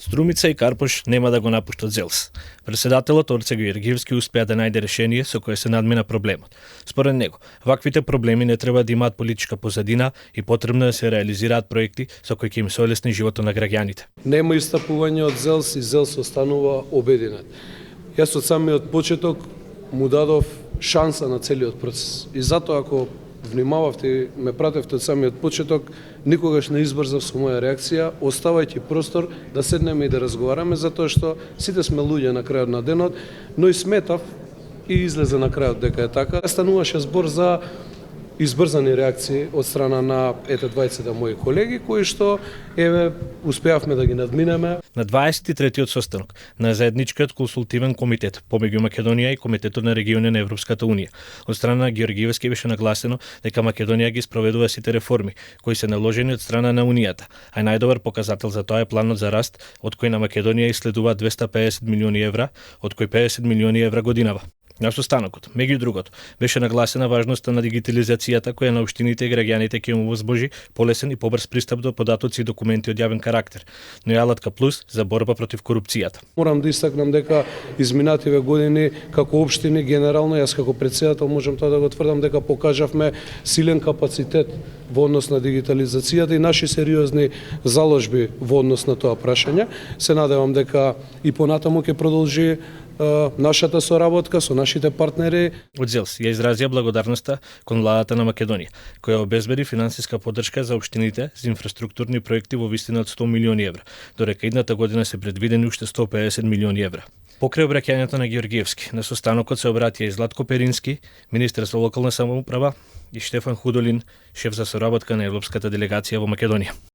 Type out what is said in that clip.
Струмица и Карпош нема да го напуштат ЗЕЛС. Председателот Орце Георгиевски успеа да најде решение со кое се надмина проблемот. Според него, ваквите проблеми не треба да имаат политичка позадина и потребно да се реализираат проекти со кои ќе им се олесни животот на граѓаните. Нема истапување од ЗЕЛС и ЗЕЛС останува обединет. Јас од самиот почеток му дадов шанса на целиот процес. И затоа ако внимававте и ме пратевте од самиот почеток, никогаш не избрзав со моја реакција, оставајќи простор да седнеме и да разговараме, затоа што сите сме луѓе на крајот на денот, но и сметав и излезе на крајот дека е така. Стануваше збор за избрзани реакции од страна на двајцата мои колеги, кои што успеавме да ги надминеме. На 23-тиот состанок на заедничкиот консултивен комитет помеѓу Македонија и Комитетот на региони на Европската унија, од страна на Георгиевски беше нагласено дека Македонија ги спроведува сите реформи кои се наложени од страна на унијата, а најдобар показател за тоа е планот за раст, од кој на Македонија иследува 250 милиони евра, од кои 50 милиони евра годинава. На состанокот, меѓу другото, беше нагласена важноста на дигитализацијата која на општините и граѓаните ќе му возможи полесен и побрз пристап до податоци и документи од јавен карактер, но и алатка плюс за борба против корупцијата. Морам да истакнам дека изминативе години како општини генерално, јас како претседател можам тоа да го тврдам дека покажавме силен капацитет во однос на дигитализацијата и наши сериозни заложби во однос на тоа прашање. Се надевам дека и понатаму ќе продолжи нашата соработка со нашите партнери. Од ЗЕЛС ја изразија благодарноста кон владата на Македонија, која обезбеди финансиска поддршка за општините за инфраструктурни проекти во вистина од 100 милиони евра, додека идната година се предвидени уште 150 милиони евра. Покрај обраќањето на Георгиевски, на состанокот се обратија и Златко Перински, министер со локална самоуправа, и Штефан Худолин, шеф за соработка на Европската делегација во Македонија.